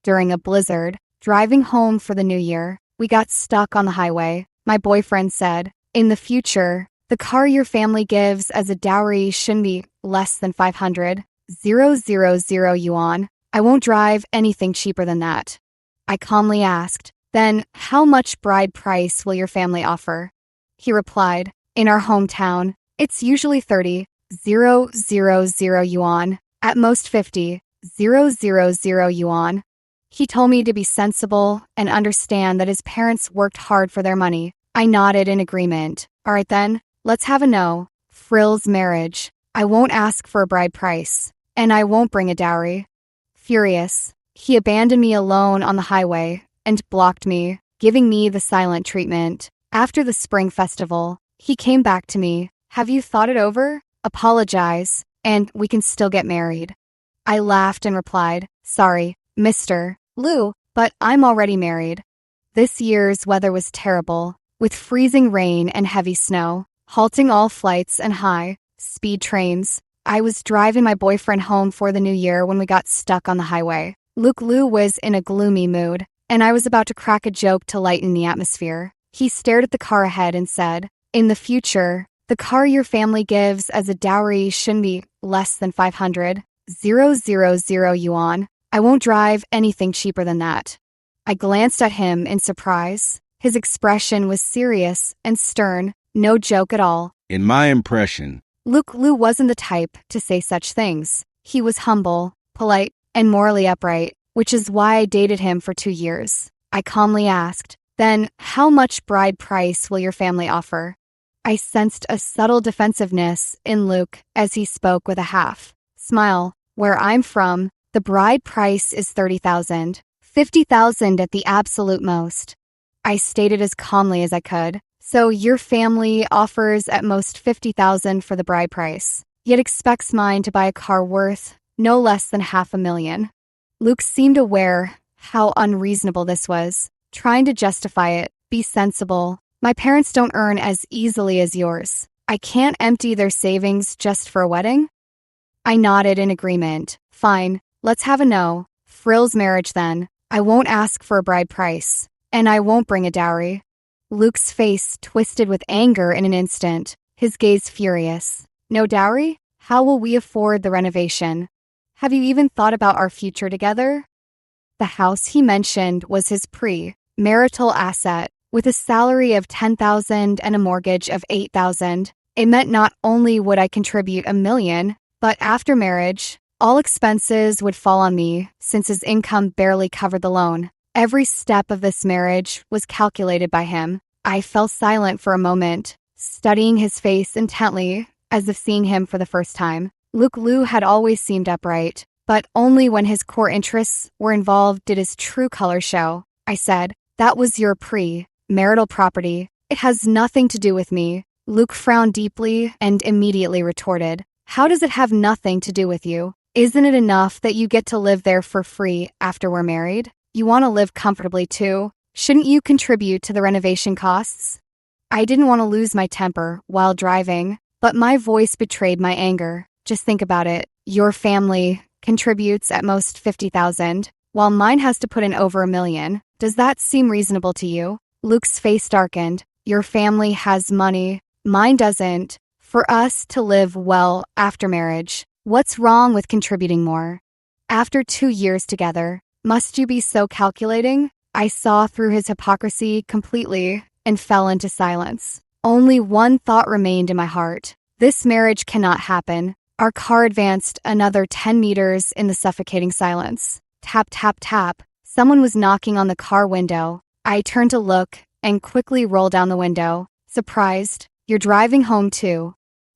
during a blizzard, driving home for the new year. We got stuck on the highway. My boyfriend said, "In the future, the car your family gives as a dowry shouldn't be less than 500,000 yuan. I won't drive anything cheaper than that." I calmly asked, "Then how much bride price will your family offer?" He replied, "In our hometown, it's usually 30,000 yuan, at most 50,000 yuan." He told me to be sensible and understand that his parents worked hard for their money. I nodded in agreement. "All right then, let's have a no-frills marriage. I won't ask for a bride price, and I won't bring a dowry." Furious, he abandoned me alone on the highway and blocked me, giving me the silent treatment. After the spring festival, he came back to me. "Have you thought it over? Apologize, and we can still get married." I laughed and replied, "Sorry, Mr. Liu, but I'm already married." This year's weather was terrible, with freezing rain and heavy snow, halting all flights and high-speed trains. I was driving my boyfriend home for the new year when we got stuck on the highway. Luke Liu was in a gloomy mood, and I was about to crack a joke to lighten the atmosphere. He stared at the car ahead and said, "In the future, the car your family gives as a dowry shouldn't be less than 500,000 yuan. I won't drive anything cheaper than that." I glanced at him in surprise. His expression was serious and stern, no joke at all. In my impression, Luke Liu wasn't the type to say such things. He was humble, polite, and morally upright, which is why I dated him for 2 years. I calmly asked, "Then how much bride price will your family offer?" I sensed a subtle defensiveness in Luke as he spoke with a half smile. "Where I'm from, the bride price is 30,000, 50,000 at the absolute most." I stated as calmly as I could. "So your family offers at most 50,000 for the bride price, yet expects mine to buy a car worth no less than 500,000. Luke seemed aware how unreasonable this was, trying to justify it. "Be sensible. My parents don't earn as easily as yours. I can't empty their savings just for a wedding." I nodded in agreement. "Fine, let's have a no-frills marriage then. I won't ask for a bride price, and I won't bring a dowry." Luke's face twisted with anger in an instant, his gaze furious. "No dowry? How will we afford the renovation? Have you even thought about our future together?" The house he mentioned was his pre-marital asset, with a salary of 10,000 and a mortgage of 8,000. It meant not only would I contribute 1 million, but after marriage, all expenses would fall on me since his income barely covered the loan. Every step of this marriage was calculated by him. I fell silent for a moment, studying his face intently as if seeing him for the first time. Luke Liu had always seemed upright, but only when his core interests were involved did his true color show. I said, "That was your pre-marital property. It has nothing to do with me." Luke frowned deeply and immediately retorted, "How does it have nothing to do with you? Isn't it enough that you get to live there for free after we're married? You want to live comfortably too. Shouldn't you contribute to the renovation costs?" I didn't want to lose my temper while driving, but my voice betrayed my anger. "Just think about it. Your family contributes at most 50,000, while mine has to put in over 1 million. Does that seem reasonable to you?" Luke's face darkened. "Your family has money. Mine doesn't. For us to live well after marriage, what's wrong with contributing more? After 2 years together, must you be so calculating?" I saw through his hypocrisy completely and fell into silence. Only one thought remained in my heart. This marriage cannot happen. Our car advanced another 10 meters in the suffocating silence. Tap, tap, tap. Someone was knocking on the car window. I turned to look and quickly rolled down the window. Surprised, "You're driving home too."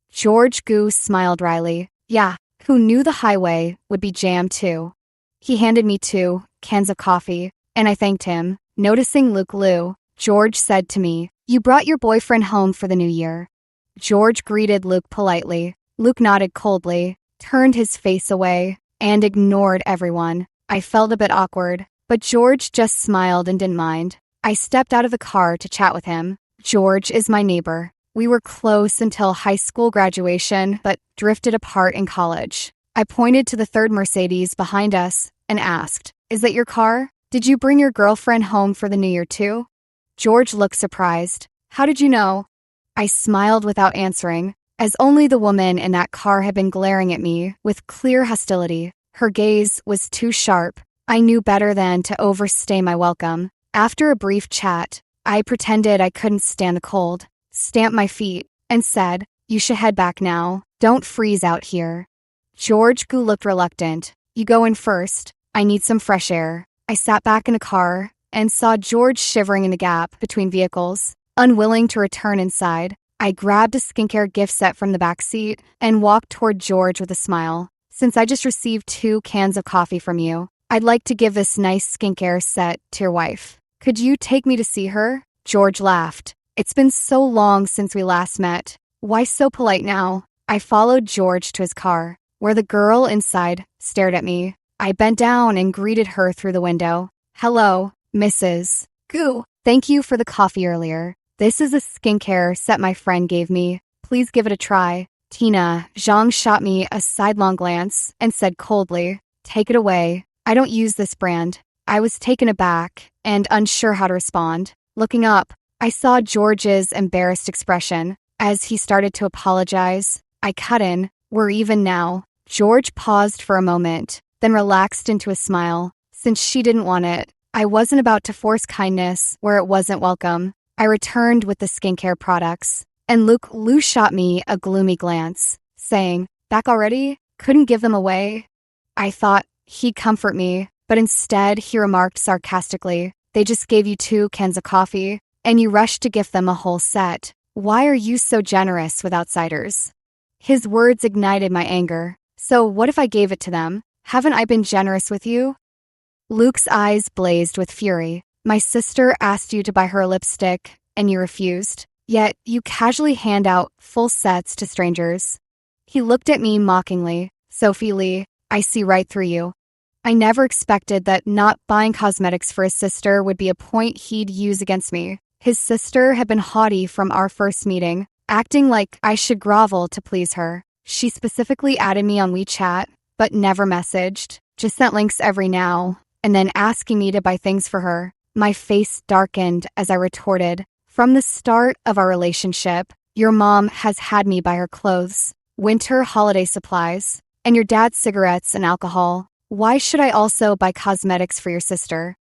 George Goose smiled wryly. "Yeah, who knew the highway would be jammed too?" He handed me 2 cans of coffee, and I thanked him. Noticing Luke Liu, George said to me, "You brought your boyfriend home for the new year." George greeted Luke politely. Luke nodded coldly, turned his face away, and ignored everyone. I felt a bit awkward, but George just smiled and didn't mind. I stepped out of the car to chat with him. George is my neighbor. We were close until high school graduation, but drifted apart in college. I pointed to the third Mercedes behind us and asked, "Is that your car? Did you bring your girlfriend home for the New Year too?" George looked surprised. "How did you know?" I smiled without answering, as only the woman in that car had been glaring at me with clear hostility. Her gaze was too sharp. I knew better than to overstay my welcome. After a brief chat, I pretended I couldn't stand the cold, stamped my feet, and said, "You should head back now. Don't freeze out here." George looked reluctant. "You go in first. I need some fresh air." I sat back in the car and saw George shivering in the gap between vehicles, unwilling to return inside. I grabbed a skincare gift set from the back seat and walked toward George with a smile. "Since I just received 2 cans of coffee from you, I'd like to give this nice skincare set to your wife. Could you take me to see her?" George laughed. "It's been so long since we last met. Why so polite now?" I followed George to his car, where the girl inside stared at me. I bent down and greeted her through the window. "Hello, Mrs. Gu. Thank you for the coffee earlier. This is a skincare set my friend gave me. Please give it a try." Tina Zhang shot me a sidelong glance and said coldly, "Take it away. I don't use this brand." I was taken aback and unsure how to respond. Looking up, I saw George's embarrassed expression as he started to apologize. I cut in, "We're even now." George paused for a moment, then relaxed into a smile. Since she didn't want it, I wasn't about to force kindness where it wasn't welcome. I returned with the skincare products, and Lu shot me a gloomy glance, saying, "Back already? Couldn't give them away?" I thought he'd comfort me, but instead he remarked sarcastically, "They just gave you 2 cans of coffee, and you rushed to gift them a whole set. Why are you so generous with outsiders?" His words ignited my anger. "So what if I gave it to them? Haven't I been generous with you?" Luke's eyes blazed with fury. "My sister asked you to buy her a lipstick, and you refused. Yet you casually hand out full sets to strangers." He looked at me mockingly. "Sophie Lee, I see right through you." I never expected that not buying cosmetics for his sister would be a point he'd use against me. His sister had been haughty from our first meeting, acting like I should grovel to please her. She specifically added me on WeChat, but never messaged, just sent links every now and then asking me to buy things for her. My face darkened as I retorted, "From the start of our relationship, your mom has had me buy her clothes, winter holiday supplies, and your dad's cigarettes and alcohol. Why should I also buy cosmetics for your sister?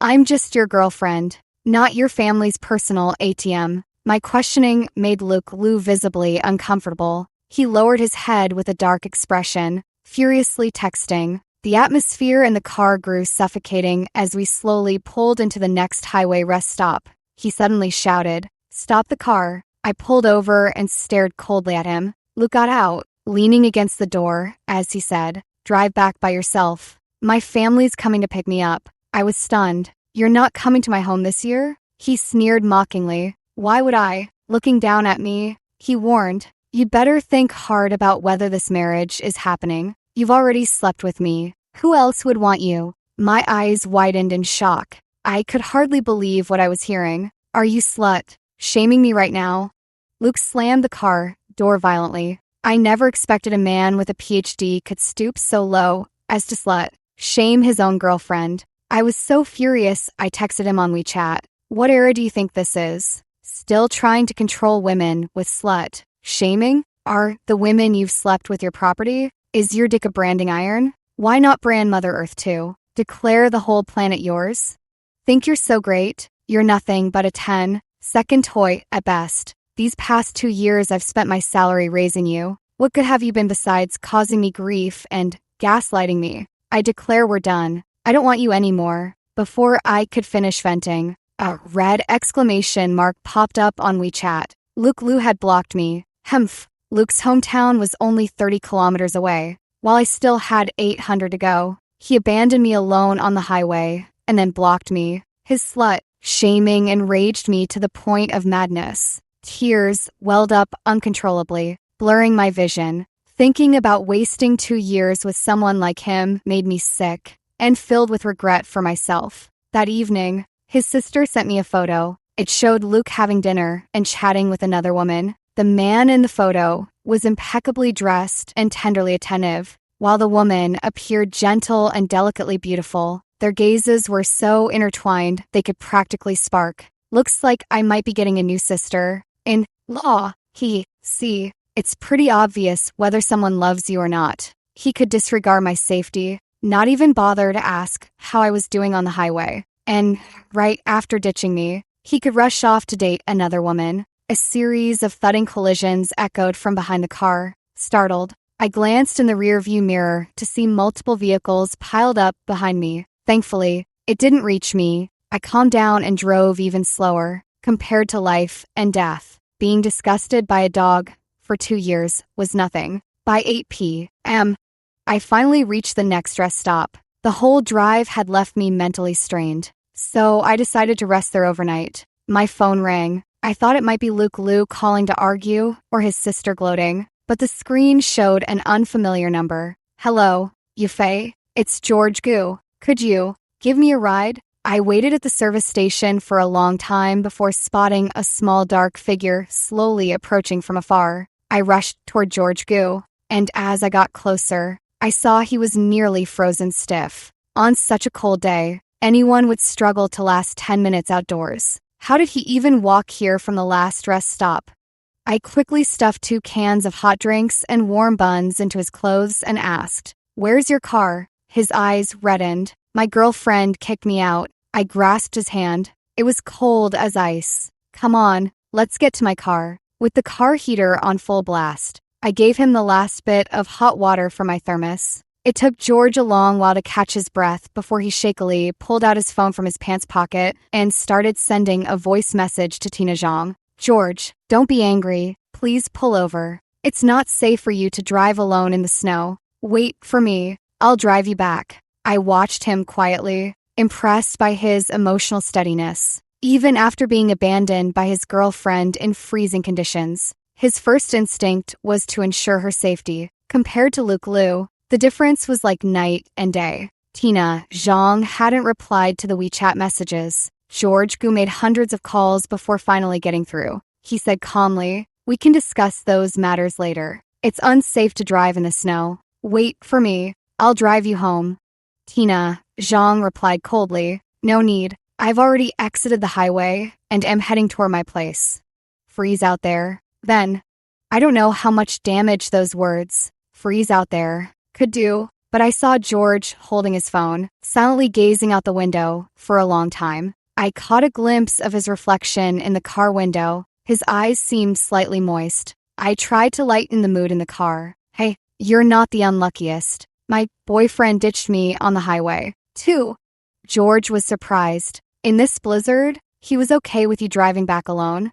I'm just your girlfriend, not your family's personal ATM." My questioning made Lu visibly uncomfortable. He lowered his head with a dark expression, furiously texting. The atmosphere in the car grew suffocating as we slowly pulled into the next highway rest stop. He suddenly shouted, "Stop the car." I pulled over and stared coldly at him. Luke got out, leaning against the door, as he said, "Drive back by yourself. My family's coming to pick me up." I was stunned. "You're not coming to my home this year?" He sneered mockingly. "Why would I?" Looking down at me, he warned, "You'd better think hard about whether this marriage is happening. You've already slept with me. Who else would want you?" My eyes widened in shock. I could hardly believe what I was hearing. "Are you slut shaming me right now?" Luke slammed the car door violently. I never expected a man with a PhD could stoop so low as to slut shame his own girlfriend. I was so furious I texted him on WeChat. "What era do you think this is? Still trying to control women with slut shaming? Are the women you've slept with your property? Is your dick a branding iron? Why not brand Mother Earth too? Declare the whole planet yours? Think you're so great? You're nothing but a 10-second toy at best. These past 2 years I've spent my salary raising you. What good have you been besides causing me grief and gaslighting me? I declare we're done. I don't want you anymore." Before I could finish venting, a red exclamation mark popped up on WeChat. Lu had blocked me. Hemph. Luke's hometown was only 30 kilometers away. While I still had 800 to go, he abandoned me alone on the highway and then blocked me. His slut shaming enraged me to the point of madness. Tears welled up uncontrollably, blurring my vision. Thinking about wasting 2 years with someone like him made me sick and filled with regret for myself. That evening, his sister sent me a photo. It showed Luke having dinner and chatting with another woman. The man in the photo was impeccably dressed and tenderly attentive, while the woman appeared gentle and delicately beautiful. Their gazes were so intertwined they could practically spark. Looks like I might be getting a new sister. In law, see, it's pretty obvious whether someone loves you or not. He could disregard my safety, not even bother to ask how I was doing on the highway. And right after ditching me, he could rush off to date another woman. A series of thudding collisions echoed from behind the car. Startled, I glanced in the rearview mirror to see multiple vehicles piled up behind me. Thankfully, it didn't reach me. I calmed down and drove even slower. Compared to life and death, being disgusted by a dog for 2 years was nothing. By 8 p.m., I finally reached the next rest stop. The whole drive had left me mentally strained, so I decided to rest there overnight. My phone rang. I thought it might be Luke Liu calling to argue or his sister gloating, but the screen showed an unfamiliar number. Hello, Yufei. It's George Gu. Could you give me a ride? I waited at the service station for a long time before spotting a small dark figure slowly approaching from afar. I rushed toward George Gu, and as I got closer, I saw he was nearly frozen stiff. On such a cold day, anyone would struggle to last 10 minutes outdoors. How did he even walk here from the last rest stop? I quickly stuffed 2 cans of hot drinks and warm buns into his clothes and asked, "Where's your car?" His eyes reddened. My girlfriend kicked me out. I grasped his hand. It was cold as ice. "Come on, let's get to my car." With the car heater on full blast, I gave him the last bit of hot water from my thermos. It took George a long while to catch his breath before he shakily pulled out his phone from his pants pocket and started sending a voice message to Tina Zhang. "George, don't be angry. Please pull over. It's not safe for you to drive alone in the snow. Wait for me. I'll drive you back." I watched him quietly, impressed by his emotional steadiness. Even after being abandoned by his girlfriend in freezing conditions, his first instinct was to ensure her safety. Compared to Luke Liu, the difference was like night and day. Tina Zhang hadn't replied to the WeChat messages. George Gu made hundreds of calls before finally getting through. He said calmly, "We can discuss those matters later. It's unsafe to drive in the snow. Wait for me. I'll drive you home." Tina Zhang replied coldly, "No need. I've already exited the highway and am heading toward my place." Freeze out there. Then, I don't know how much damage those words, "freeze out there," could do, but I saw George holding his phone, silently gazing out the window for a long time. I caught a glimpse of his reflection in the car window. His eyes seemed slightly moist. I tried to lighten the mood in the car. "Hey, you're not the unluckiest. My boyfriend ditched me on the highway, too." George was surprised. In this blizzard, he was okay with you driving back alone?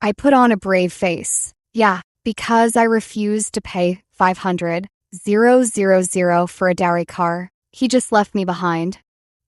I put on a brave face. "Yeah, because I refused to pay $500,000 for a dowry car. He just left me behind."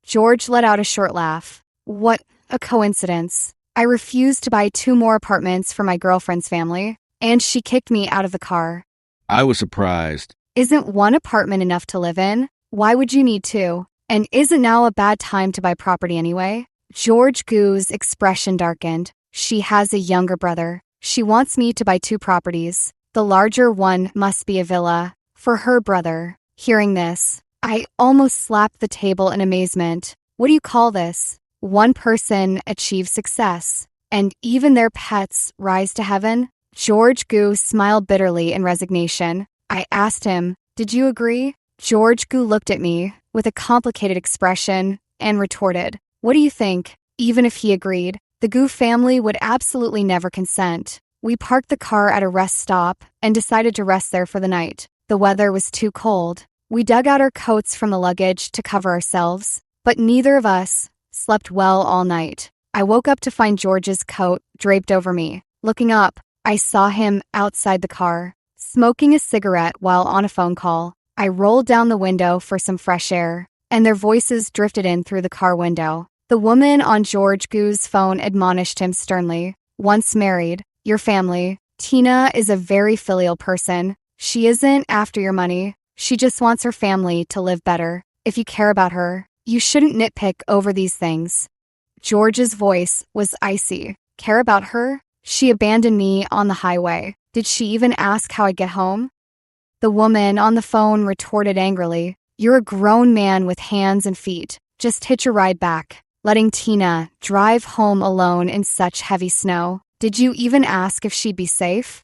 George let out a short laugh. "What a coincidence. I refused to buy 2 more apartments for my girlfriend's family, and she kicked me out of the car." I was surprised. "Isn't 1 apartment enough to live in? Why would you need 2? And isn't now a bad time to buy property anyway?" George Gu's expression darkened. "She has a younger brother. She wants me to buy 2 properties. The larger one must be a villa for her brother." Hearing this, I almost slapped the table in amazement. What do you call this? One person achieves success, and even their pets rise to heaven? George Gu smiled bitterly in resignation. I asked him, "Did you agree?" George Gu looked at me with a complicated expression and retorted, "What do you think? Even if he agreed, the Gu family would absolutely never consent." We parked the car at a rest stop and decided to rest there for the night. The weather was too cold. We dug out our coats from the luggage to cover ourselves, but neither of us slept well all night. I woke up to find George's coat draped over me. Looking up, I saw him outside the car, smoking a cigarette while on a phone call. I rolled down the window for some fresh air, and their voices drifted in through the car window. The woman on George Gu's phone admonished him sternly. "Once married, your family. Tina is a very filial person. She isn't after your money. She just wants her family to live better. If you care about her, you shouldn't nitpick over these things." George's voice was icy. "Care about her? She abandoned me on the highway. Did she even ask how I get home?" The woman on the phone retorted angrily, "You're a grown man with hands and feet. Just hitch a ride back." Letting Tina drive home alone in such heavy snow. Did you even ask if she'd be safe?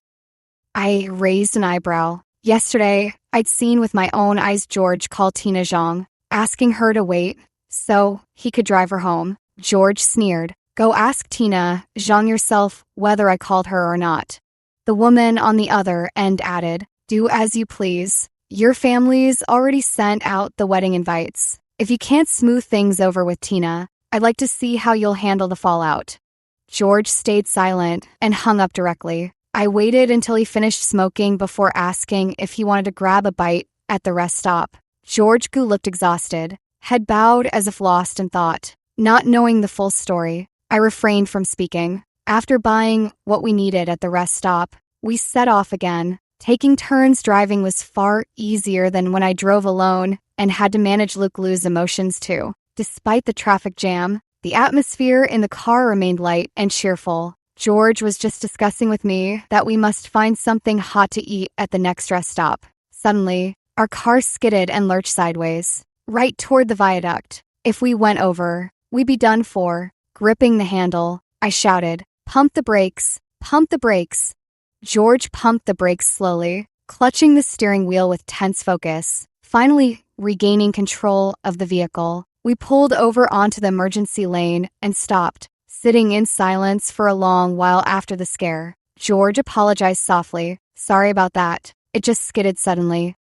I raised an eyebrow. Yesterday, I'd seen with my own eyes George call Tina Zhang, asking her to wait so he could drive her home. George sneered, "Go ask Tina Zhang yourself whether I called her or not." The woman on the other end added, "Do as you please. Your family's already sent out the wedding invites. If you can't smooth things over with Tina, I'd like to see how you'll handle the fallout." George stayed silent and hung up directly. I waited until he finished smoking before asking if he wanted to grab a bite at the rest stop. George Gu looked exhausted, head bowed as if lost in thought. Not knowing the full story, I refrained from speaking. After buying what we needed at the rest stop, we set off again. Taking turns driving was far easier than when I drove alone and had to manage Luke Liu's emotions too. Despite the traffic jam, the atmosphere in the car remained light and cheerful. George was just discussing with me that we must find something hot to eat at the next rest stop. Suddenly, our car skidded and lurched sideways, right toward the viaduct. If we went over, we'd be done for. Gripping the handle, I shouted, "Pump the brakes! Pump the brakes!" George pumped the brakes slowly, clutching the steering wheel with tense focus. Finally, regaining control of the vehicle, we pulled over onto the emergency lane and stopped, sitting in silence for a long while after the scare. George apologized softly. "Sorry about that. It just skidded suddenly."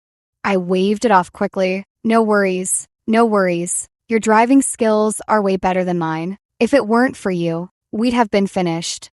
I waved it off quickly. "No worries. No worries. Your driving skills are way better than mine. If it weren't for you, we'd have been finished."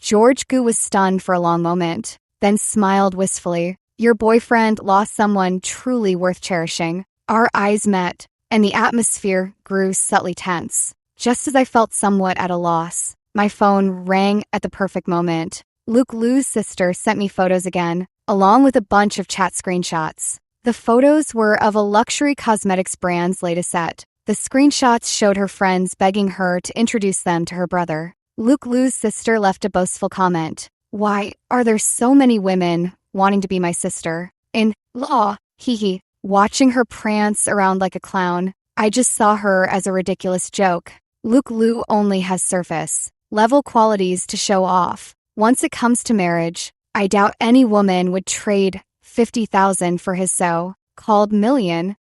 George Gu was stunned for a long moment, then smiled wistfully. "Your boyfriend lost someone truly worth cherishing." Our eyes met, and the atmosphere grew subtly tense. Just as I felt somewhat at a loss, my phone rang at the perfect moment. Luke Liu's sister sent me photos again, along with a bunch of chat screenshots. The photos were of a luxury cosmetics brand's latest set. The screenshots showed her friends begging her to introduce them to her brother. Luke Liu's sister left a boastful comment. "Why are there so many women wanting to be my sister? In law, hee hee." Watching her prance around like a clown, I just saw her as a ridiculous joke. Luke Liu only has surface level qualities to show off. Once it comes to marriage, I doubt any woman would trade 50,000 for his so-called $1 million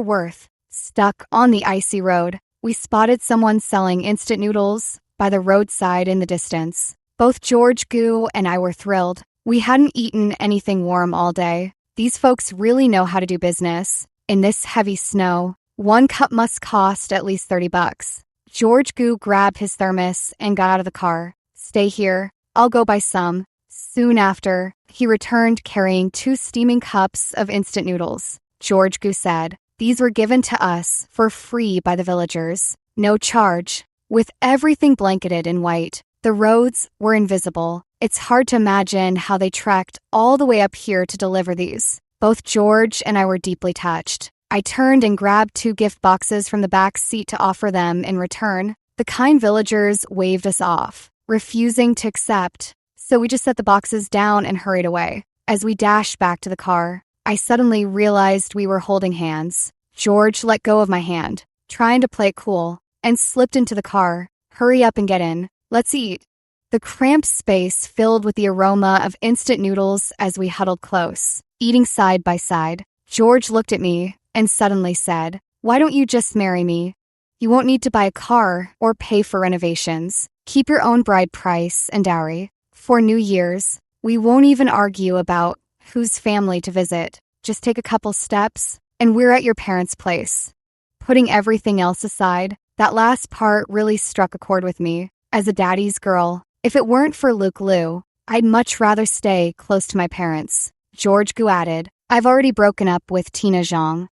worth. Stuck on the icy road, we spotted someone selling instant noodles by the roadside in the distance. Both George Gu and I were thrilled. We hadn't eaten anything warm all day. These folks really know how to do business. In this heavy snow, one cup must cost at least $30. George Gu grabbed his thermos and got out of the car. "Stay here. I'll go buy some." Soon after, he returned carrying 2 steaming cups of instant noodles. George Gu said, "These were given to us for free by the villagers. No charge." With everything blanketed in white, the roads were invisible. It's hard to imagine how they trekked all the way up here to deliver these. Both George and I were deeply touched. I turned and grabbed 2 gift boxes from the back seat to offer them in return. The kind villagers waved us off, refusing to accept, so we just set the boxes down and hurried away. As we dashed back to the car, I suddenly realized we were holding hands. George let go of my hand, trying to play it cool, and slipped into the car. "Hurry up and get in. Let's eat." The cramped space filled with the aroma of instant noodles as we huddled close, eating side by side. George looked at me and suddenly said, "Why don't you just marry me? You won't need to buy a car or pay for renovations. Keep your own bride price and dowry. For New Year's, we won't even argue about whose family to visit. Just take a couple steps, and we're at your parents' place." Putting everything else aside, that last part really struck a chord with me. As a daddy's girl, if it weren't for Luke Liu, I'd much rather stay close to my parents. George Gu added, "I've already broken up with Tina Zhang."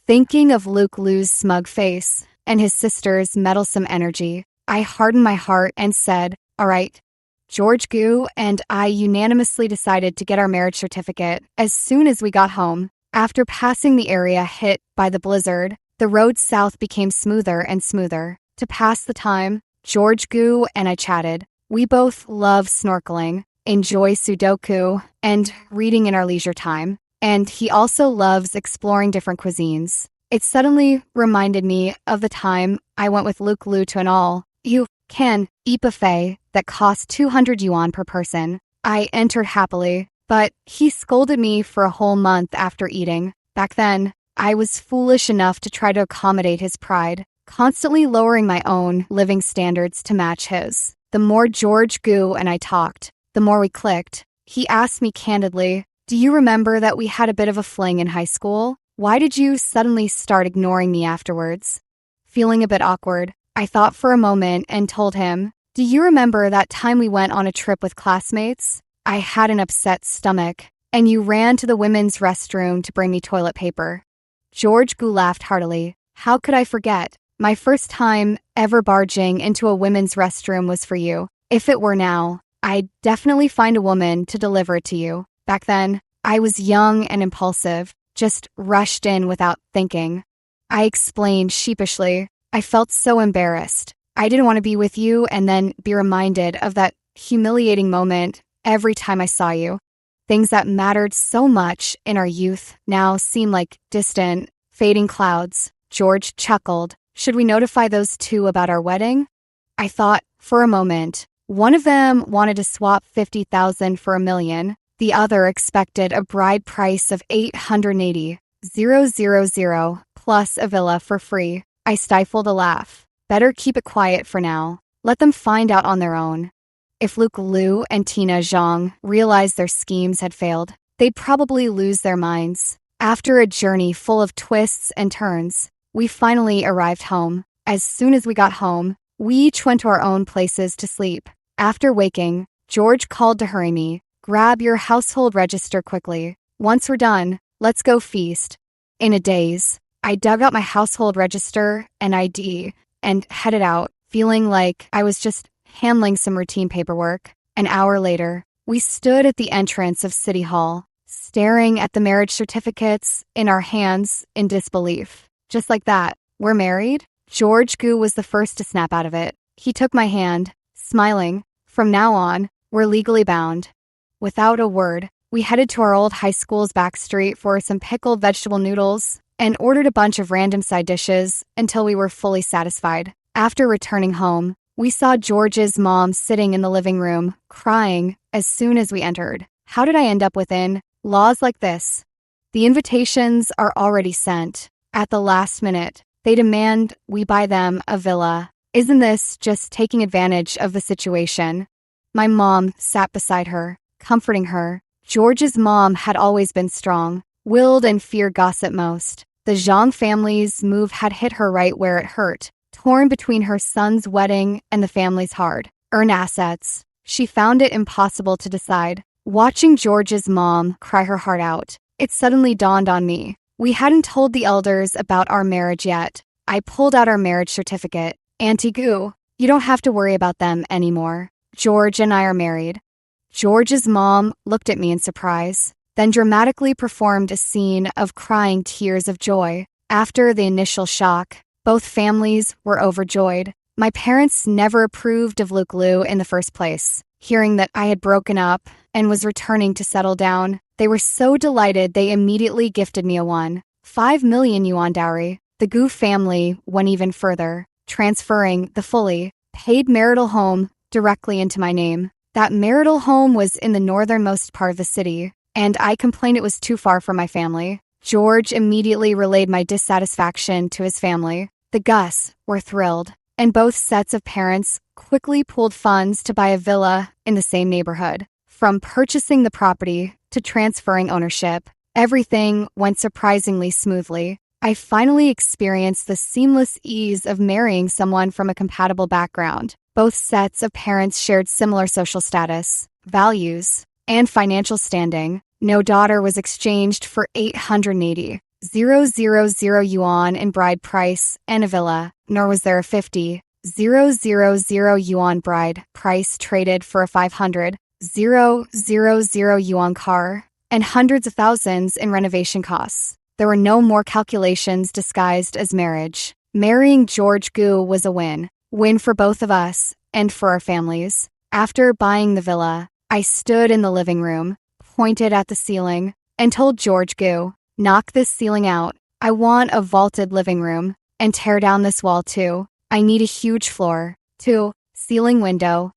Thinking of Luke Liu's smug face and his sister's meddlesome energy, I hardened my heart and said, "All right." George Gu and I unanimously decided to get our marriage certificate as soon as we got home. After passing the area hit by the blizzard, the road south became smoother and smoother. To pass the time, George Gu and I chatted. We both love snorkeling, enjoy Sudoku, and reading in our leisure time. and he also loves exploring different cuisines. It suddenly reminded me of the time I went with Luke Liu to an all-you-can-eat buffet that cost 200 yuan per person. I entered happily, but he scolded me for a whole month after eating. Back then, I was foolish enough to try to accommodate his pride, constantly lowering my own living standards to match his. The more George Gu and I talked, the more we clicked. He asked me candidly, "Do you remember that we had a bit of a fling in high school? Why did you suddenly start ignoring me afterwards?" Feeling a bit awkward, I thought for a moment and told him, "Do you remember that time we went on a trip with classmates? I had an upset stomach, and you ran to the women's restroom to bring me toilet paper." George Gu laughed heartily. "How could I forget? My first time ever barging into a women's restroom was for you. If it were now, I'd definitely find a woman to deliver it to you. Back then, I was young and impulsive, just rushed in without thinking." I explained sheepishly. I felt so embarrassed. I didn't want to be with you and then be reminded of that humiliating moment every time I saw you. Things that mattered so much in our youth now seem like distant, fading clouds. George chuckled. "Should we notify those two about our wedding?" I thought for a moment. One of them wanted to swap 50,000 for $1 million. The other expected a bride price of 880,000 plus a villa for free. I stifled a laugh. Better keep it quiet for now. Let them find out on their own. If Luke Liu and Tina Zhang realized their schemes had failed, they'd probably lose their minds. After a journey full of twists and turns, we finally arrived home. As soon as we got home, we each went to our own places to sleep. After waking, George called to hurry me. "Grab your household register quickly. Once we're done, let's go feast." In a daze, I dug out my household register and ID and headed out, feeling like I was just handling some routine paperwork. An hour later, we stood at the entrance of City Hall, staring at the marriage certificates in our hands in disbelief. Just like that, we're married? George Gu was the first to snap out of it. He took my hand, smiling. "From now on, we're legally bound." Without a word, we headed to our old high school's back street for some pickled vegetable noodles and ordered a bunch of random side dishes until we were fully satisfied. After returning home, we saw George's mom sitting in the living room, crying as soon as we entered. How did I end up within laws like this? The invitations are already sent. At the last minute, they demand we buy them a villa. Isn't this just taking advantage of the situation? My mom sat beside her, comforting her. George's mom had always been strong, willed and feared gossip most. The Zhang family's move had hit her right where it hurt. Torn between her son's wedding and the family's hard-earned assets, she found it impossible to decide. Watching George's mom cry her heart out, it suddenly dawned on me. We hadn't told the elders about our marriage yet. I pulled out our marriage certificate. "Auntie Gu, you don't have to worry about them anymore. George and I are married." George's mom looked at me in surprise, then dramatically performed a scene of crying tears of joy. After the initial shock, both families were overjoyed. My parents never approved of Luke Liu in the first place. Hearing that I had broken up and was returning to settle down, they were so delighted they immediately gifted me a 1.5 million yuan dowry. The Gu family went even further, transferring the fully paid marital home directly into my name. That marital home was in the northernmost part of the city, and I complained it was too far from my family. George immediately relayed my dissatisfaction to his family. The Gus were thrilled, and both sets of parents quickly pooled funds to buy a villa in the same neighborhood. From purchasing the property to transferring ownership, everything went surprisingly smoothly. I finally experienced the seamless ease of marrying someone from a compatible background. Both sets of parents shared similar social status, values, and financial standing. No daughter was exchanged for 880,000 yuan in bride price and a villa, nor was there a 50,000 yuan bride price traded for a 500,000 yuan car and hundreds of thousands in renovation costs. There were no more calculations disguised as marriage. Marrying George Gu was a win. Win for both of us and for our families. After buying the villa, I stood in the living room, pointed at the ceiling, and told George Gu, knock this ceiling out. I want a vaulted living room. And tear down this wall too. I need a huge floor. 2. Ceiling window.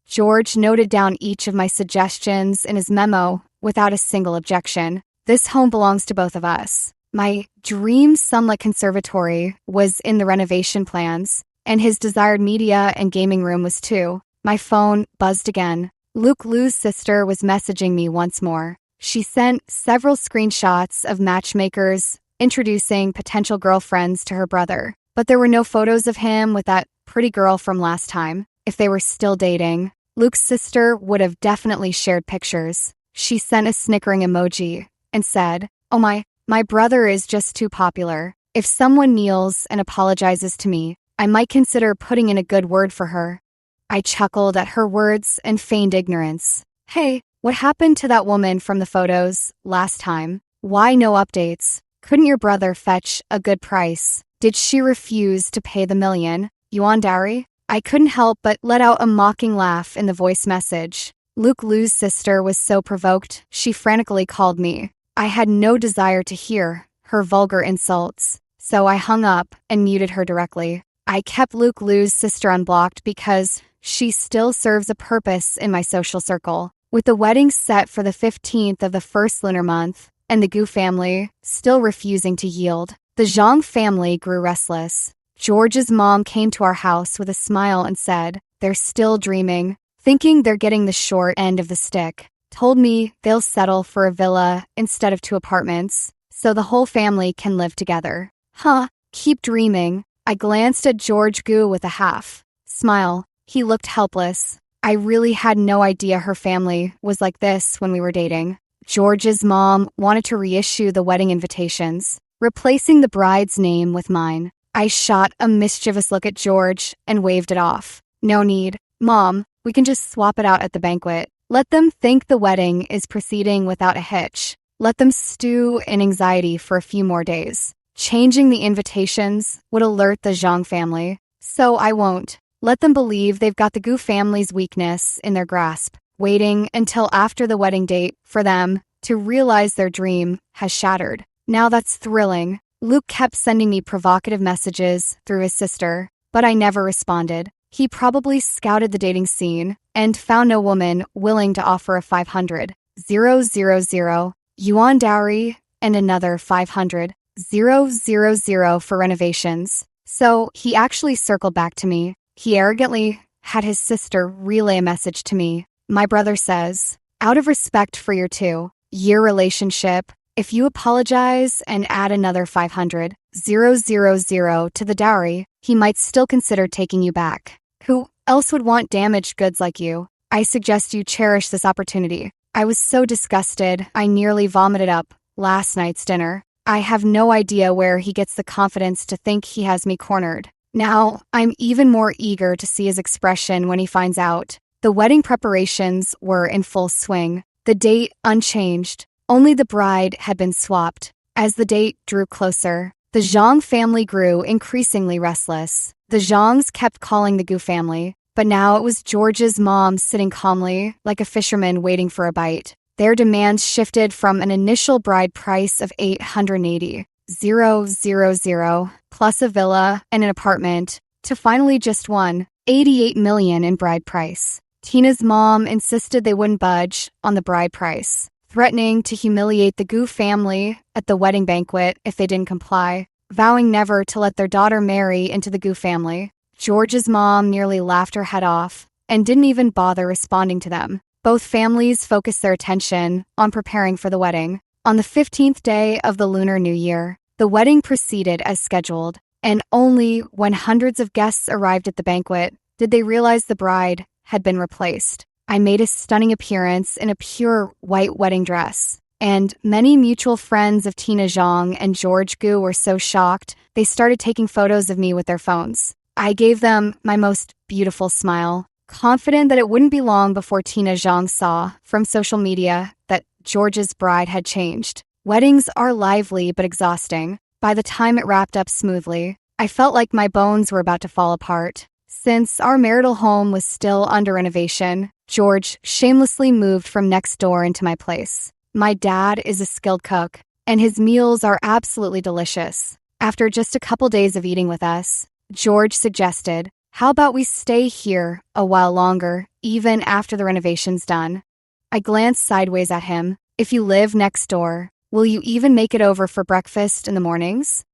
George noted down each of my suggestions in his memo without a single objection. This home belongs to both of us. My dream sunlit conservatory was in the renovation plans, and his desired media and gaming room was too. My phone buzzed again. Luke Liu's sister was messaging me once more. She sent several screenshots of matchmakers introducing potential girlfriends to her brother, but there were no photos of him with that pretty girl from last time. If they were still dating, Luke's sister would have definitely shared pictures. She sent a snickering emoji and said, "Oh my brother is just too popular. If someone kneels and apologizes to me, I might consider putting in a good word for her." I chuckled at her words and feigned ignorance. "Hey, what happened to that woman from the photos last time? Why no updates? Couldn't your brother fetch a good price? Did she refuse to pay the $1 million? Yuan dowry?" I couldn't help but let out a mocking laugh in the voice message. Luke Liu's sister was so provoked, she frantically called me. I had no desire to hear her vulgar insults, so I hung up and muted her directly. I kept Luke Liu's sister unblocked because she still serves a purpose in my social circle. With the wedding set for the 15th of the first lunar month, and the Gu family still refusing to yield, the Zhang family grew restless. George's mom came to our house with a smile and said, "They're still dreaming, thinking they're getting the short end of the stick. Told me they'll settle for a villa instead of 2 apartments, so the whole family can live together." Huh, keep dreaming. I glanced at George Gu with a half smile. He looked helpless. I really had no idea her family was like this when we were dating. George's mom wanted to reissue the wedding invitations, replacing the bride's name with mine. I shot a mischievous look at George and waved it off. "No need. Mom, we can just swap it out at the banquet. Let them think the wedding is proceeding without a hitch. Let them stew in anxiety for a few more days. Changing the invitations would alert the Zhang family. So I won't. Let them believe they've got the Gu family's weakness in their grasp, waiting until after the wedding date for them to realize their dream has shattered." Now that's thrilling. Luke kept sending me provocative messages through his sister, but I never responded. He probably scouted the dating scene and found no woman willing to offer a 500,000 yuan dowry and another 500,000 for renovations. So he actually circled back to me. He arrogantly had his sister relay a message to me. "My brother says, out of respect for your 2-year relationship, if you apologize and add another 500,000 to the dowry, he might still consider taking you back. Who else would want damaged goods like you? I suggest you cherish this opportunity." I was so disgusted, I nearly vomited up last night's dinner. I have no idea where he gets the confidence to think he has me cornered. Now, I'm even more eager to see his expression when he finds out. The wedding preparations were in full swing. The date unchanged. Only the bride had been swapped. As the date drew closer, the Zhang family grew increasingly restless. The Zhangs kept calling the Gu family, but now it was George's mom sitting calmly, like a fisherman waiting for a bite. Their demands shifted from an initial bride price of 880,000 plus a villa and an apartment to finally just 188 million in bride price. Tina's mom insisted they wouldn't budge on the bride price, threatening to humiliate the Gu family at the wedding banquet if they didn't comply, vowing never to let their daughter marry into the Gu family. George's mom nearly laughed her head off and didn't even bother responding to them. Both families focused their attention on preparing for the wedding. On the 15th day of the Lunar New Year, the wedding proceeded as scheduled, and only when hundreds of guests arrived at the banquet did they realize the bride had been replaced. I made a stunning appearance in a pure white wedding dress, and many mutual friends of Tina Zhang and George Gu were so shocked they started taking photos of me with their phones. I gave them my most beautiful smile, confident that it wouldn't be long before Tina Zhang saw from social media that George's bride had changed. Weddings are lively but exhausting. By the time it wrapped up smoothly, I felt like my bones were about to fall apart. Since our marital home was still under renovation, George shamelessly moved from next door into my place. My dad is a skilled cook, and his meals are absolutely delicious. After just a couple days of eating with us, George suggested, how about we stay here a while longer, even after the renovation's done? I glanced sideways at him. If you live next door, will you even make it over for breakfast in the mornings?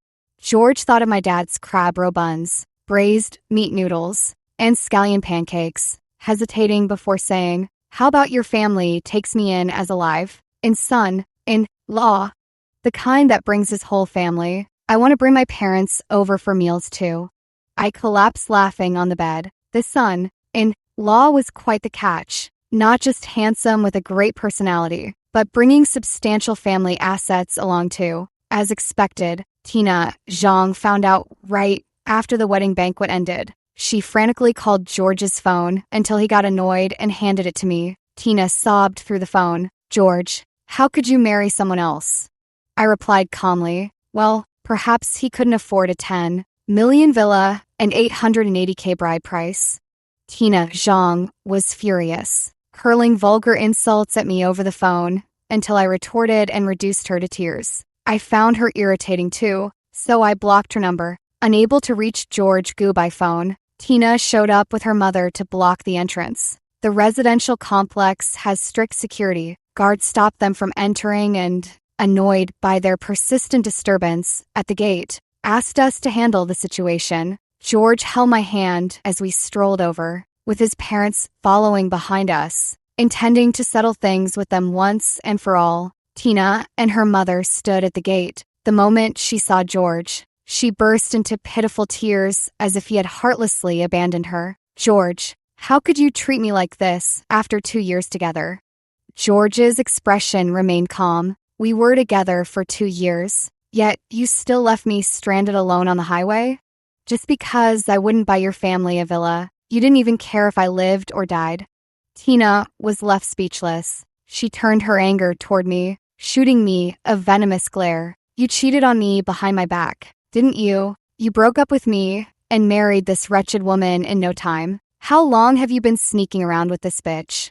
George thought of my dad's crab roe buns, braised meat noodles, and scallion pancakes, hesitating before saying, how about your family takes me in as alive, in son-in-law? The kind that brings his whole family. I want to bring my parents over for meals too. I collapsed laughing on the bed. The son-in-law was quite the catch. Not just handsome with a great personality, but bringing substantial family assets along too. As expected, Tina Zhang found out right after the wedding banquet ended. She frantically called George's phone until he got annoyed and handed it to me. Tina sobbed through the phone. George, how could you marry someone else? I replied calmly, well, perhaps he couldn't afford a 10 million villa and 880K bride price. Tina Zhang was furious, hurling vulgar insults at me over the phone until I retorted and reduced her to tears. I found her irritating too, so I blocked her number. Unable to reach George Gu by phone, Tina showed up with her mother to block the entrance. The residential complex has strict security. Guards stopped them from entering and, annoyed by their persistent disturbance at the gate, asked us to handle the situation. George held my hand as we strolled over, with his parents following behind us, intending to settle things with them once and for all. Tina and her mother stood at the gate. The moment she saw George, she burst into pitiful tears as if he had heartlessly abandoned her. George, how could you treat me like this after 2 years together? George's expression remained calm. We were together for 2 years, yet you still left me stranded alone on the highway? Just because I wouldn't buy your family a villa, you didn't even care if I lived or died. Tina was left speechless. She turned her anger toward me, shooting me a venomous glare. You cheated on me behind my back, didn't you? You broke up with me and married this wretched woman in no time. How long have you been sneaking around with this bitch?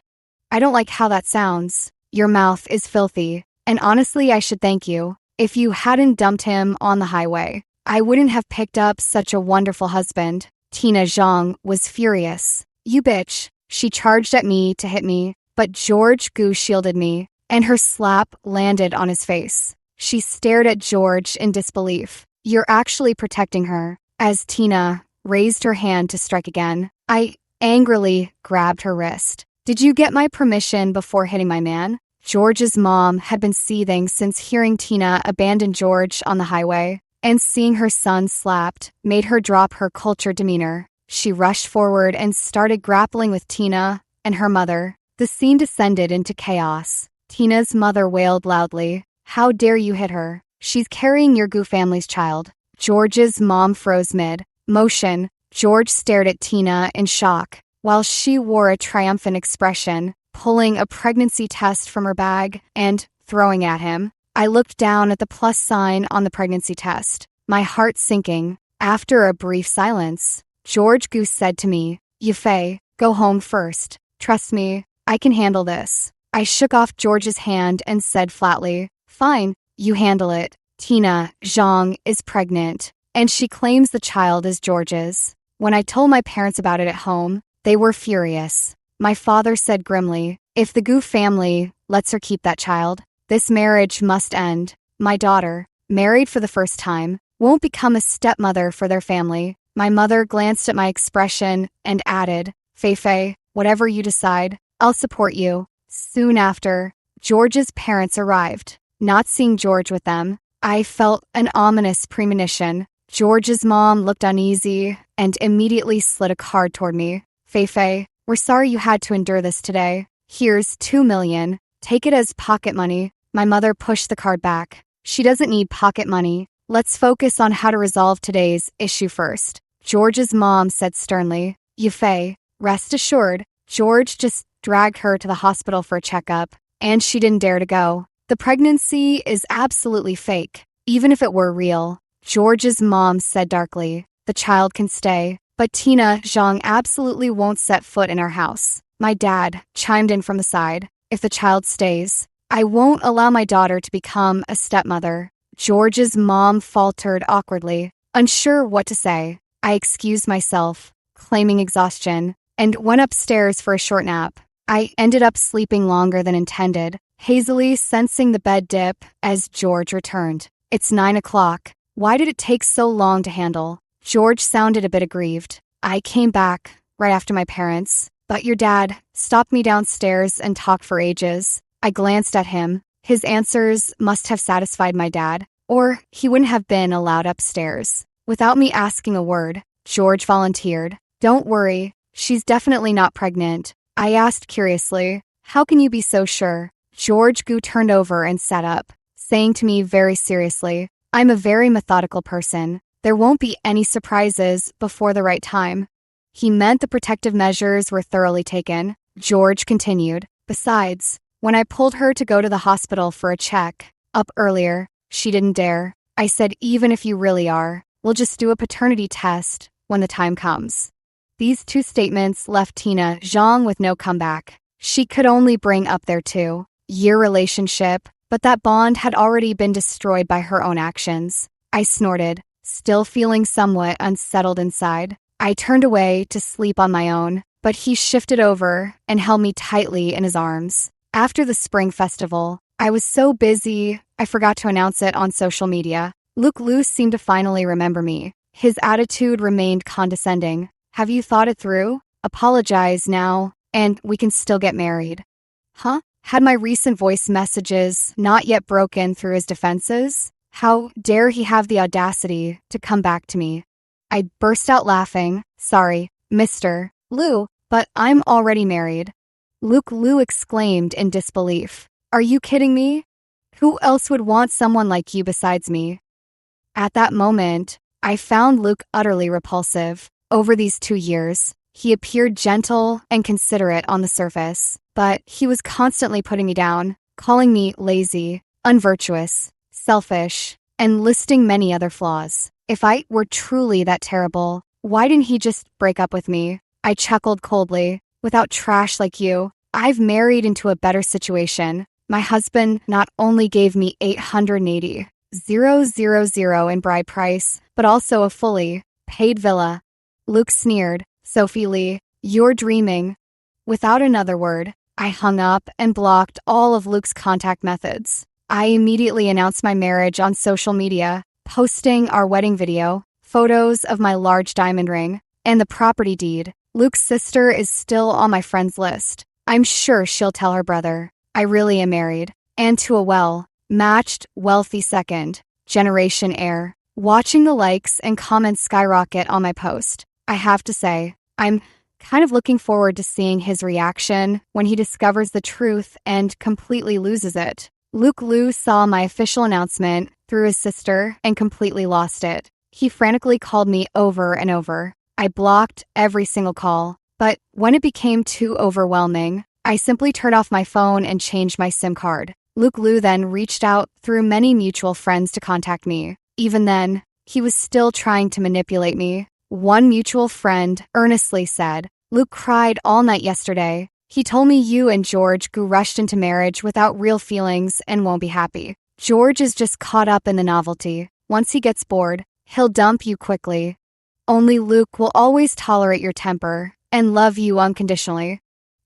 I don't like how that sounds. Your mouth is filthy, and honestly, I should thank you. If you hadn't dumped him on the highway, I wouldn't have picked up such a wonderful husband. Tina Zhang was furious. You bitch. She charged at me to hit me, but George Gu shielded me, and her slap landed on his face. She stared at George in disbelief. You're actually protecting her. As Tina raised her hand to strike again, I angrily grabbed her wrist. Did you get my permission before hitting my man? George's mom had been seething since hearing Tina abandon George on the highway, and seeing her son slapped made her drop her cultured demeanor. She rushed forward and started grappling with Tina and her mother. The scene descended into chaos. Tina's mother wailed loudly, how dare you hit her? She's carrying your Gu family's child. George's mom froze mid-motion. George stared at Tina in shock, while she wore a triumphant expression, pulling a pregnancy test from her bag and throwing at him. I looked down at the plus sign on the pregnancy test, my heart sinking. After a brief silence, George Goose said to me, Yufei, go home first. Trust me, I can handle this. I shook off George's hand and said flatly, fine, you handle it. Tina Zhang is pregnant, and she claims the child is George's. When I told my parents about it at home, they were furious. My father said grimly, if the Gu family lets her keep that child, this marriage must end. My daughter, married for the first time, won't become a stepmother for their family. My mother glanced at my expression and added, Fei, whatever you decide, I'll support you. Soon after, George's parents arrived. Not seeing George with them, I felt an ominous premonition. George's mom looked uneasy and immediately slid a card toward me. Fei, we're sorry you had to endure this today. Here's 2 million. Take it as pocket money. My mother pushed the card back. She doesn't need pocket money. Let's focus on how to resolve today's issue first. George's mom said sternly, Yufei, rest assured, George just dragged her to the hospital for a checkup, and she didn't dare to go. The pregnancy is absolutely fake, even if it were real. George's mom said darkly, the child can stay, but Tina Zhang absolutely won't set foot in our house. My dad chimed in from the side, if the child stays, I won't allow my daughter to become a stepmother. George's mom faltered awkwardly, unsure what to say. I excused myself, claiming exhaustion, and went upstairs for a short nap. I ended up sleeping longer than intended, hazily sensing the bed dip as George returned. It's 9 o'clock. Why did it take so long to handle? George sounded a bit aggrieved. I came back right after my parents, but your dad stopped me downstairs and talked for ages. I glanced at him. His answers must have satisfied my dad, or he wouldn't have been allowed upstairs. Without me asking a word, George volunteered. Don't worry, she's definitely not pregnant. I asked curiously, how can you be so sure? George Gu turned over and sat up, saying to me very seriously, I'm a very methodical person. There won't be any surprises before the right time. He meant the protective measures were thoroughly taken. George continued, besides, when I pulled her to go to the hospital for a check up earlier, she didn't dare. I said, even if you really are, we'll just do a paternity test when the time comes. These two statements left Tina Zhang with no comeback. She could only bring up their 2-year relationship, but that bond had already been destroyed by her own actions. I snorted, still feeling somewhat unsettled inside. I turned away to sleep on my own, but he shifted over and held me tightly in his arms. After the spring festival, I was so busy, I forgot to announce it on social media. Luke Liu seemed to finally remember me. His attitude remained condescending. Have you thought it through? Apologize now, and we can still get married. Huh? Had my recent voice messages not yet broken through his defenses? How dare he have the audacity to come back to me? I burst out laughing. Sorry, Mr. Liu, but I'm already married. Luke Liu exclaimed in disbelief. Are you kidding me? Who else would want someone like you besides me? At that moment, I found Luke utterly repulsive. Over these 2 years, he appeared gentle and considerate on the surface, but he was constantly putting me down, calling me lazy, unvirtuous, selfish, and listing many other flaws. If I were truly that terrible, why didn't he just break up with me? I chuckled coldly. Without trash like you, I've married into a better situation. My husband not only gave me $880,000 in bride price, but also a fully paid villa. Luke sneered. Sophie Lee, you're dreaming. Without another word, I hung up and blocked all of Luke's contact methods. I immediately announced my marriage on social media, posting our wedding video, photos of my large diamond ring, and the property deed. Luke's sister is still on my friends list. I'm sure she'll tell her brother. I really am married, and to a well-matched, wealthy second-generation heir. Watching the likes and comments skyrocket on my post, I have to say, I'm kind of looking forward to seeing his reaction when he discovers the truth and completely loses it. Luke Liu saw my official announcement through his sister and completely lost it. He frantically called me over and over. I blocked every single call, but when it became too overwhelming, I simply turned off my phone and changed my SIM card. Luke Liu then reached out through many mutual friends to contact me. Even then, he was still trying to manipulate me. One mutual friend earnestly said, Luke cried all night yesterday. He told me you and George rushed into marriage without real feelings and won't be happy. George is just caught up in the novelty. Once he gets bored, he'll dump you quickly. Only Luke will always tolerate your temper and love you unconditionally.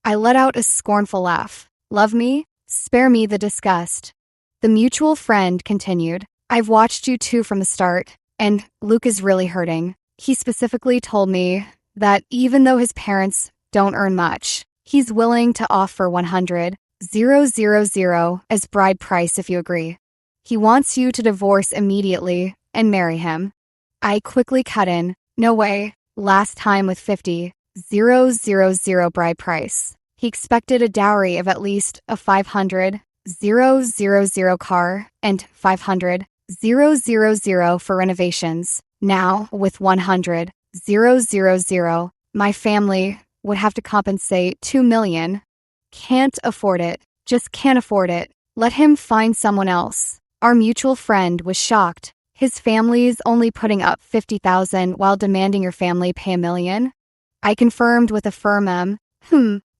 I let out a scornful laugh. Love me? Spare me the disgust. The mutual friend continued. I've watched you two from the start, and Luke is really hurting. He specifically told me that even though his parents don't earn much, he's willing to offer $100,000 as bride price if you agree. He wants you to divorce immediately and marry him. I quickly cut in. No way. Last time with $50,000 bride price. He expected a dowry of at least a $500,000 car and $500,000 for renovations. Now, with $100,000, my family would have to compensate $2 million. Can't afford it. Just can't afford it. Let him find someone else. Our mutual friend was shocked. His family's only putting up $50,000 while demanding your family pay $1 million. I confirmed with a firm and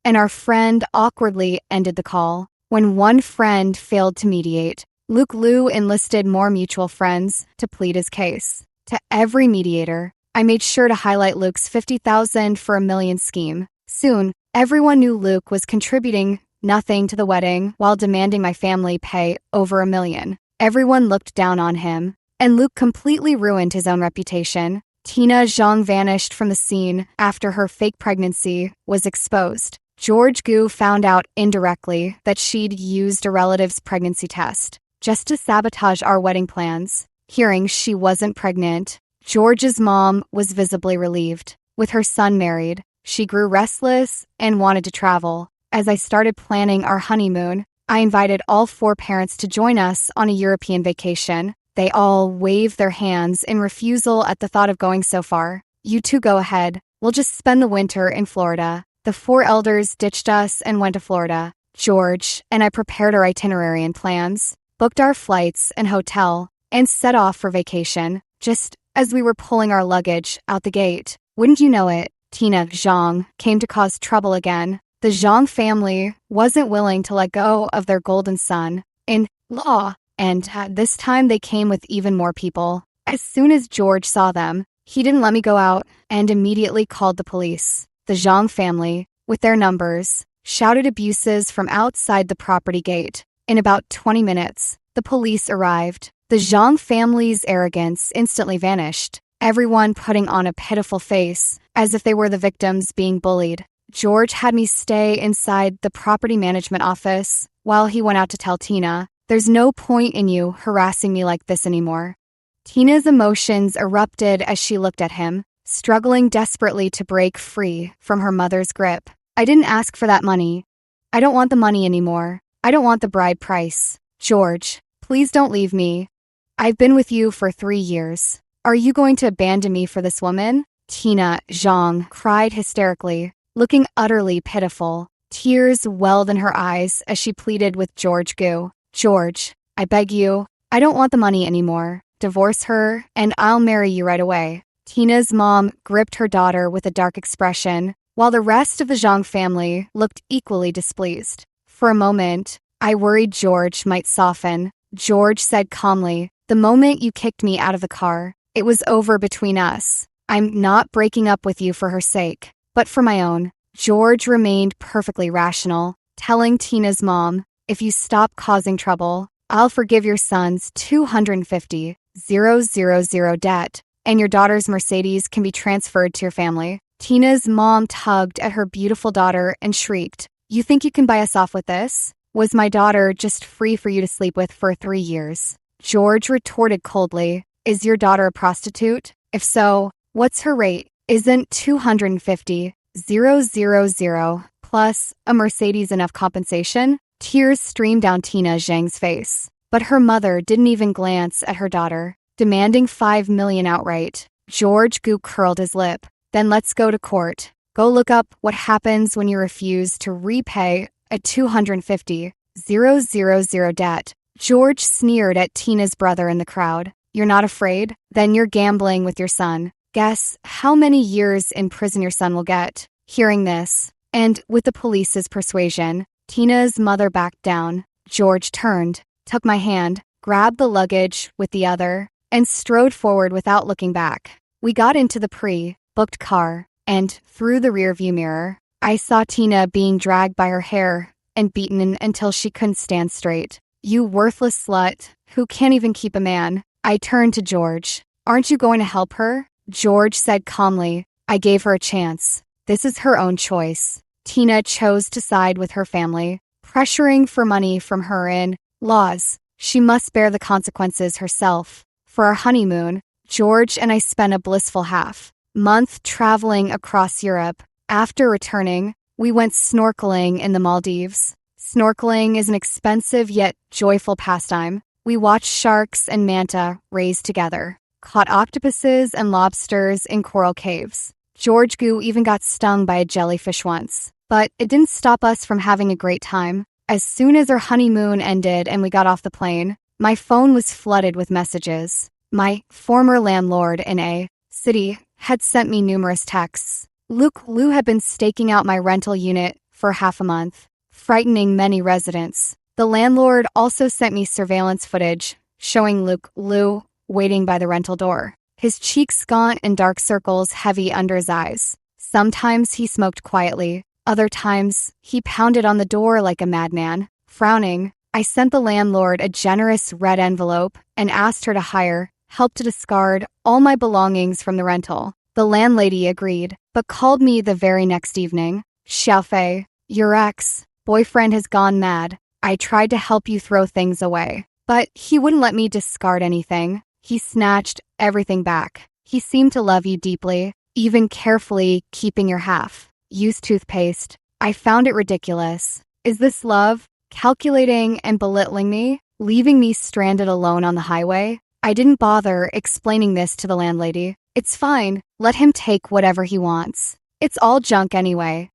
our friend awkwardly ended the call. When one friend failed to mediate, Luke Liu enlisted more mutual friends to plead his case. To every mediator, I made sure to highlight Luke's 50,000 for a million scheme. Soon, everyone knew Luke was contributing nothing to the wedding while demanding my family pay over $1 million. Everyone looked down on him, and Luke completely ruined his own reputation. Tina Zhang vanished from the scene after her fake pregnancy was exposed. George Gu found out indirectly that she'd used a relative's pregnancy test just to sabotage our wedding plans. Hearing she wasn't pregnant, George's mom was visibly relieved. With her son married, she grew restless and wanted to travel. As I started planning our honeymoon, I invited all 4 parents to join us on a European vacation. They all waved their hands in refusal at the thought of going so far. "You two go ahead. We'll just spend the winter in Florida." The 4 elders ditched us and went to Florida. George and I prepared our itinerary and plans, booked our flights and hotel, and set off for vacation. Just as we were pulling our luggage out the gate, wouldn't you know it, Tina Zhang came to cause trouble again. The Zhang family wasn't willing to let go of their golden son-in-law, and this time they came with even more people. As soon as George saw them, he didn't let me go out and immediately called the police. The Zhang family, with their numbers, shouted abuses from outside the property gate. In about 20 minutes, the police arrived. The Zhang family's arrogance instantly vanished, everyone putting on a pitiful face, as if they were the victims being bullied. George had me stay inside the property management office while he went out to tell Tina, "There's no point in you harassing me like this anymore." Tina's emotions erupted as she looked at him, struggling desperately to break free from her mother's grip. "I didn't ask for that money. I don't want the money anymore. I don't want the bride price. George, please don't leave me. I've been with you for 3 years. Are you going to abandon me for this woman?" Tina Zhang cried hysterically, looking utterly pitiful. Tears welled in her eyes as she pleaded with George Gu. "George, I beg you, I don't want the money anymore. Divorce her, and I'll marry you right away." Tina's mom gripped her daughter with a dark expression, while the rest of the Zhang family looked equally displeased. For a moment, I worried George might soften. George said calmly, "The moment you kicked me out of the car, it was over between us. I'm not breaking up with you for her sake, but for my own." George remained perfectly rational, telling Tina's mom, "If you stop causing trouble, I'll forgive your son's $250,000 debt, and your daughter's Mercedes can be transferred to your family." Tina's mom tugged at her beautiful daughter and shrieked, "You think you can buy us off with this? Was my daughter just free for you to sleep with for 3 years?" George retorted coldly, "Is your daughter a prostitute? If so, what's her rate? Isn't $250,000 plus a Mercedes enough compensation?" Tears streamed down Tina Zhang's face, but her mother didn't even glance at her daughter, demanding $5 million outright. George Gu curled his lip. "Then let's go to court. Go look up what happens when you refuse to repay a $250,000 debt." George sneered at Tina's brother in the crowd. "You're not afraid? Then you're gambling with your son. Guess how many years in prison your son will get." Hearing this, and with the police's persuasion, Tina's mother backed down. George turned, took my hand, grabbed the luggage with the other, and strode forward without looking back. We got into the pre-booked car, and through the rearview mirror, I saw Tina being dragged by her hair and beaten until she couldn't stand straight. "You worthless slut, who can't even keep a man." I turned to George. "Aren't you going to help her?" George said calmly, "I gave her a chance. This is her own choice." Tina chose to side with her family, pressuring for money from her in-laws. She must bear the consequences herself. For our honeymoon, George and I spent a blissful half-month traveling across Europe. After returning, we went snorkeling in the Maldives. Snorkeling is an expensive yet joyful pastime. We watched sharks and manta raise together, caught octopuses and lobsters in coral caves. George Gu even got stung by a jellyfish once. But it didn't stop us from having a great time. As soon as our honeymoon ended and we got off the plane, my phone was flooded with messages. My former landlord in a city had sent me numerous texts. Luke Liu had been staking out my rental unit for half a month, frightening many residents. The landlord also sent me surveillance footage showing Luke Lou waiting by the rental door. His cheeks gaunt and dark circles heavy under his eyes. Sometimes he smoked quietly. Other times, he pounded on the door like a madman. Frowning, I sent the landlord a generous red envelope and asked her to help to discard all my belongings from the rental. The landlady agreed, but called me the very next evening. Xiaofei, your ex-boyfriend has gone mad. I tried to help you throw things away, but he wouldn't let me discard anything. He snatched everything back. He seemed to love you deeply, even carefully keeping your half-used toothpaste. I found it ridiculous. Is this love? Calculating and belittling me, leaving me stranded alone on the highway? I didn't bother explaining this to the landlady. It's fine, let him take whatever he wants. It's all junk anyway.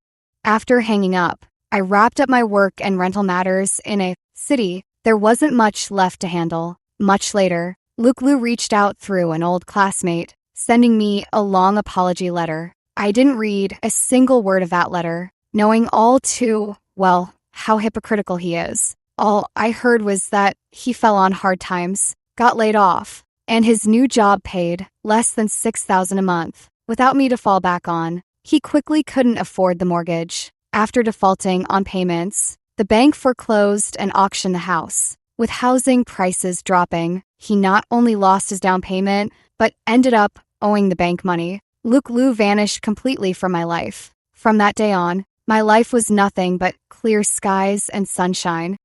After hanging up, I wrapped up my work and rental matters in a city. There wasn't much left to handle. Much later, Luke Lu reached out through an old classmate, sending me a long apology letter. I didn't read a single word of that letter, knowing all too well how hypocritical he is. All I heard was that he fell on hard times, got laid off, and his new job paid less than $6,000 a month. Without me to fall back on, he quickly couldn't afford the mortgage. After defaulting on payments, the bank foreclosed and auctioned the house. With housing prices dropping, he not only lost his down payment, but ended up owing the bank money. Luke Lu vanished completely from my life. From that day on, my life was nothing but clear skies and sunshine.